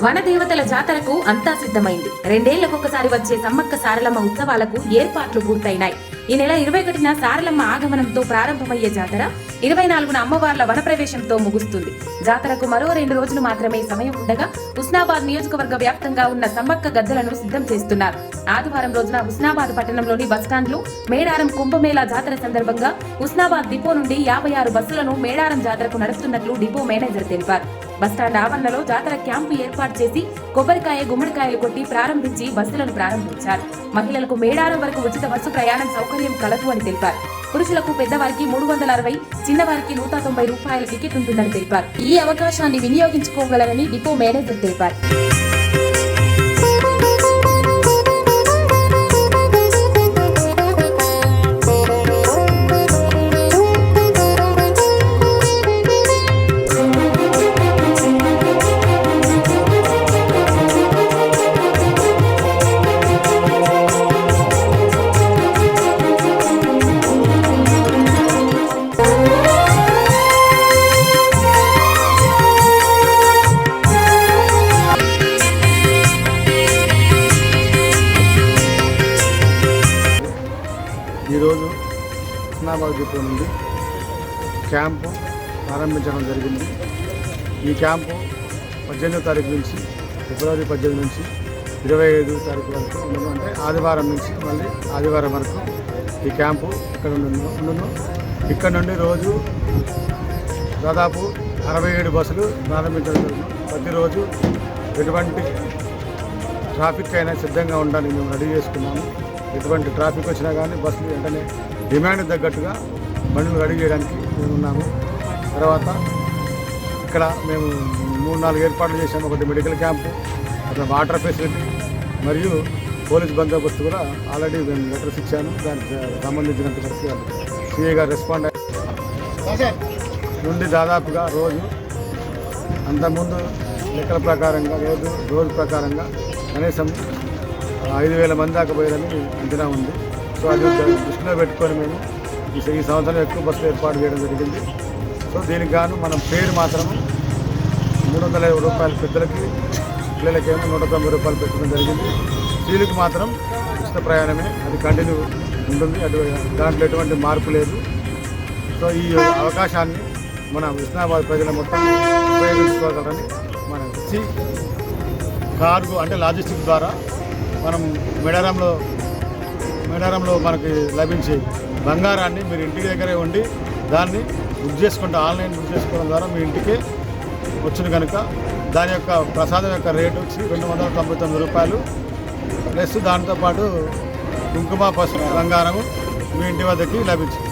వనదేవతల జాతరకు అంతా సిద్ధమైంది. 2 ఏళ్లకొకసారి వచ్చే సమ్మక్క సారలమ్మ ఉత్సవాలకు ఏర్పాట్లు పూర్తయినాయి. ఈ నెల 21న సారలమ్మ ఆగమనంతో ప్రారంభమయ్యే జాతర 24న అమ్మవార్ల వనప్రవేశంతో ముగుస్తుంది. జాతరకు మరో 2 రోజులు మాత్రమే సమయం ఉండగా హుస్నాబాద్ నియోజకవర్గ వ్యాప్తంగా ఉన్న సమ్మక్క గద్దెలను సిద్ధం చేస్తున్నారు. ఆదివారం రోజున హుస్నాబాద్ పట్టణంలోని బస్టాండ్లు మేడారం కుంభమేళా జాతర సందర్భంగా హుస్నాబాద్ డిపో నుండి 56 బస్సులను మేడారం జాతరకు నడుపుతున్నట్లు డిపో మేనేజర్ తెలిపారు. బస్టాండ్ ఆవరణలో జాతర క్యాంపు ఏర్పాటు చేసి కొబ్బరికాయ గుమ్మడికాయలు కొట్టి ప్రారంభించి బస్సులను ప్రారంభించారు. మహిళలకు మేడారం వరకు ఉచిత బస్సు ప్రయాణం సౌకర్యం కలదు అని తెలిపారు. పురుషులకు పెద్దవారికి 360, చిన్నవారికి 190 రూపాయల టికెట్ ఉంటుందని తెలిపారు. ఈ అవకాశాన్ని వినియోగించుకోగలరని డిపో మేనేజర్ తెలిపారు. ఈరోజు హుస్నాబాద్ డిపో నుండి క్యాంపు ప్రారంభించడం జరిగింది. ఈ క్యాంపు 18వ తారీఖు నుంచి ఫిబ్రవరి 18 నుంచి 25 తారీఖు వరకు ఉండను. అంటే ఆదివారం నుంచి మళ్ళీ ఆదివారం వరకు ఈ క్యాంపు ఇక్కడ ఉండను. ఇక్కడ నుండి రోజు దాదాపు 67 బస్సులు ప్రారంభించడం జరుగుతుంది. ప్రతిరోజు ఎటువంటి ట్రాఫిక్ అయినా సిద్ధంగా ఉండడానికి మేము రెడీ చేసుకున్నాము. ఎటువంటి ట్రాఫిక్ వచ్చినా కానీ బస్సులు వెంటనే డిమాండ్ తగ్గట్టుగా బండ్లు రెడీ చేయడానికి మేము ఉన్నాము. తర్వాత ఇక్కడ మేము 3-4 ఏర్పాట్లు చేసాము. ఒకటి మెడికల్ క్యాంపు, అక్కడ వాటర్ ఫెసిలిటీ మరియు పోలీస్ బందోబస్తు కూడా ఆల్రెడీ మేము లెటర్స్ ఇచ్చాను. దానికి సంబంధించినంత వరకు సిఐ గారు రెస్పాండ్ నుండి దాదాపుగా రోజు అంతకుముందు లెక్కల ప్రకారంగా రోజు ప్రకారంగా కనీసం 5,000 మంది దాకా పోయారని అంచనా ఉంది. సో అది దృష్టిలో పెట్టుకొని మేము ఈ సంవత్సరం ఎక్కువ బస్సులు ఏర్పాటు చేయడం జరిగింది. సో దీనికి గాను మనం పేరు మాత్రం 350 రూపాయలు పెద్దలకి, పిల్లలకేమో 190 రూపాయలు పెట్టడం జరిగింది. స్త్రీలకు మాత్రం ఉచిత ప్రయాణమే, అది కంటిన్యూ ఉంటుంది. దాంట్లో ఎటువంటి మార్పు లేదు. సో ఈ అవకాశాన్ని మన హుస్నాబాద్ ప్రజల మొత్తం ఉపయోగించుకోగలరని మన కార్గో అంటే లాజిస్టిక్ ద్వారా మనం మేడారంలో మనకి లభించే బంగారాన్ని మీరు ఇంటి దగ్గరే ఉండి దాన్ని బుక్ చేసుకుంటే ఆన్లైన్ బుక్ చేసుకోవడం ద్వారా మీ ఇంటికే వచ్చిన కనుక దాని యొక్క ప్రసాదం యొక్క రేటు వచ్చి 299 రూపాయలు ప్లస్ దాంతోపాటు కుంకుమ, పసుపు, బంగారము మీ ఇంటి వద్దకి లభించింది.